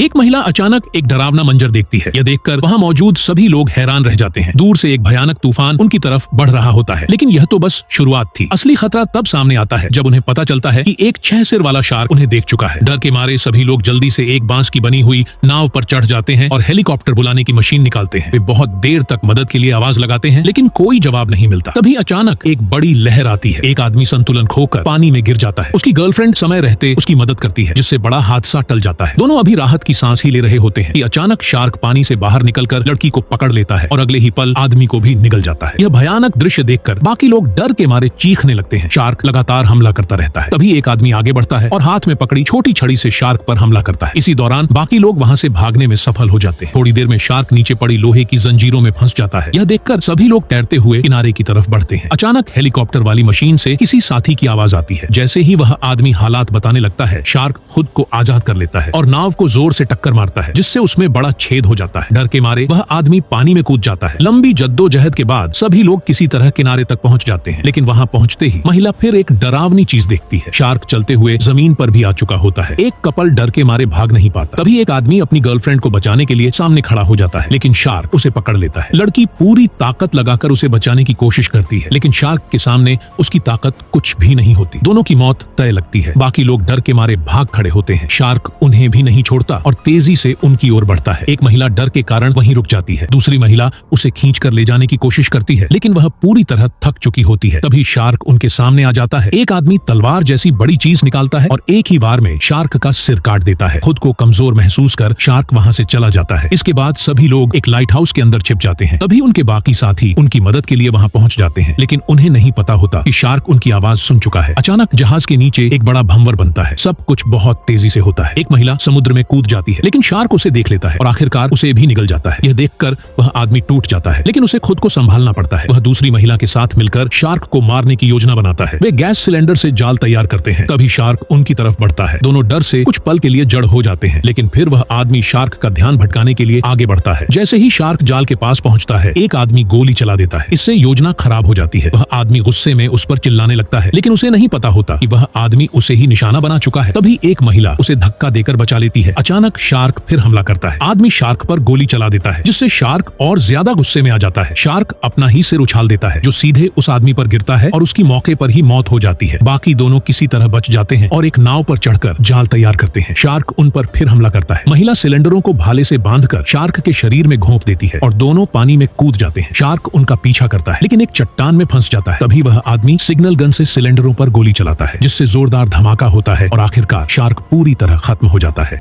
एक महिला अचानक एक डरावना मंजर देखती है। यह देखकर वहाँ मौजूद सभी लोग हैरान रह जाते हैं। दूर से एक भयानक तूफान उनकी तरफ बढ़ रहा होता है, लेकिन यह तो बस शुरुआत थी। असली खतरा तब सामने आता है जब उन्हें पता चलता है कि एक 6 सिर वाला शार्क उन्हें देख चुका है। डर के मारे सभी लोग जल्दी से एक बांस की बनी हुई नाव पर चढ़ जाते हैं और हेलीकॉप्टर बुलाने की मशीन निकालते हैं। वे बहुत देर तक मदद के लिए आवाज लगाते हैं, लेकिन कोई जवाब नहीं मिलता। तभी अचानक एक बड़ी लहर आती है। एक आदमी संतुलन खोकर पानी में गिर जाता है। उसकी गर्लफ्रेंड समय रहते उसकी मदद करती है, जिससे बड़ा हादसा टल जाता है। दोनों अभी राहत की सांस ही ले रहे होते हैं कि अचानक शार्क पानी से बाहर निकलकर लड़की को पकड़ लेता है और अगले ही पल आदमी को भी निगल जाता है। यह भयानक दृश्य देखकर बाकी लोग डर के मारे चीखने लगते हैं। शार्क लगातार हमला करता रहता है। तभी एक आदमी आगे बढ़ता है और हाथ में पकड़ी छोटी छड़ी से शार्क पर हमला करता है। इसी दौरान बाकी लोग वहां से भागने में सफल हो जाते हैं। थोड़ी देर में शार्क नीचे पड़ी लोहे की जंजीरों में फंस जाता है। यह देखकर सभी लोग तैरते हुए किनारे की तरफ बढ़ते हैं। अचानक हेलीकॉप्टर वाली मशीन से किसी साथी की आवाज आती है। जैसे ही वह आदमी हालात बताने लगता है, शार्क खुद को आजाद कर लेता है और नाव को जोर से टक्कर मारता है, जिससे उसमें बड़ा छेद हो जाता है। डर के मारे वह आदमी पानी में कूद जाता है। लंबी जद्दोजहद के बाद सभी लोग किसी तरह किनारे तक पहुंच जाते हैं, लेकिन वहां पहुंचते ही महिला फिर एक डरावनी चीज देखती है। शार्क चलते हुए जमीन पर भी आ चुका होता है। एक कपल डर के मारे भाग नहीं पाता। तभी एक आदमी अपनी गर्लफ्रेंड को बचाने के लिए सामने खड़ा हो जाता है, लेकिन शार्क उसे पकड़ लेता है। लड़की पूरी ताकत लगाकर उसे बचाने की कोशिश करती है, लेकिन शार्क के सामने उसकी ताकत कुछ भी नहीं होती। दोनों की मौत तय लगती है। बाकी लोग डर के मारे भाग खड़े होते हैं। शार्क उन्हें भी नहीं छोड़ता और तेजी से उनकी ओर बढ़ता है। एक महिला डर के कारण वहीं रुक जाती है। दूसरी महिला उसे खींचकर ले जाने की कोशिश करती है, लेकिन वह पूरी तरह थक चुकी होती है। तभी शार्क उनके सामने आ जाता है। एक आदमी तलवार जैसी बड़ी चीज निकालता है और एक ही वार में शार्क का सिर काट देता है। खुद को कमजोर महसूस कर शार्क वहां से चला जाता है। इसके बाद सभी लोग एक लाइट हाउस के अंदर छिप जाते हैं। तभी उनके बाकी साथी उनकी मदद के लिए वहां पहुंच जाते हैं, लेकिन उन्हें नहीं पता होता कि शार्क उनकी आवाज सुन चुका है। अचानक जहाज के नीचे एक बड़ा भंवर बनता है। सब कुछ बहुत तेजी से होता है। एक महिला समुद्र में कूद जाती है, लेकिन शार्क उसे देख लेता है और आखिरकार उसे भी निगल जाता है। यह देखकर वह आदमी टूट जाता है, लेकिन उसे खुद को संभालना पड़ता है। वह दूसरी महिला के साथ मिलकर शार्क को मारने की योजना बनाता है। वे गैस सिलेंडर से जाल तैयार करते हैं। तभी शार्क उनकी तरफ बढ़ता है। दोनों डर से कुछ पल के लिए जड़ हो जाते हैं, लेकिन फिर वह आदमी शार्क का ध्यान भटकाने के लिए आगे बढ़ता है। जैसे ही शार्क जाल के पास पहुंचता है, एक आदमी गोली चला देता है। इससे योजना खराब हो जाती है। वह आदमी गुस्से में उस पर चिल्लाने लगता है, लेकिन उसे नहीं पता होता कि वह आदमी उसे ही निशाना बना चुका है। तभी एक महिला उसे धक्का देकर बचा लेती है। अचानक शार्क फिर हमला करता है। आदमी शार्क पर गोली चला देता है, जिससे शार्क और ज्यादा गुस्से में आ जाता है। शार्क अपना ही सिर उछाल देता है, जो सीधे उस आदमी पर गिरता है और उसकी मौके पर ही मौत हो जाती है। बाकी दोनों किसी तरह बच जाते हैं और एक नाव पर चढ़कर जाल तैयार करते हैं। शार्क उन पर फिर हमला करता है। महिला सिलेंडरों को भाले से बांधकर शार्क के शरीर में घोंप देती है और दोनों पानी में कूद जाते हैं। शार्क उनका पीछा करता है, लेकिन एक चट्टान में फंस जाता है। तभी वह आदमी सिग्नल गन से सिलेंडरों पर गोली चलाता है, जिससे जोरदार धमाका होता है और आखिरकार शार्क पूरी तरह खत्म हो जाता है।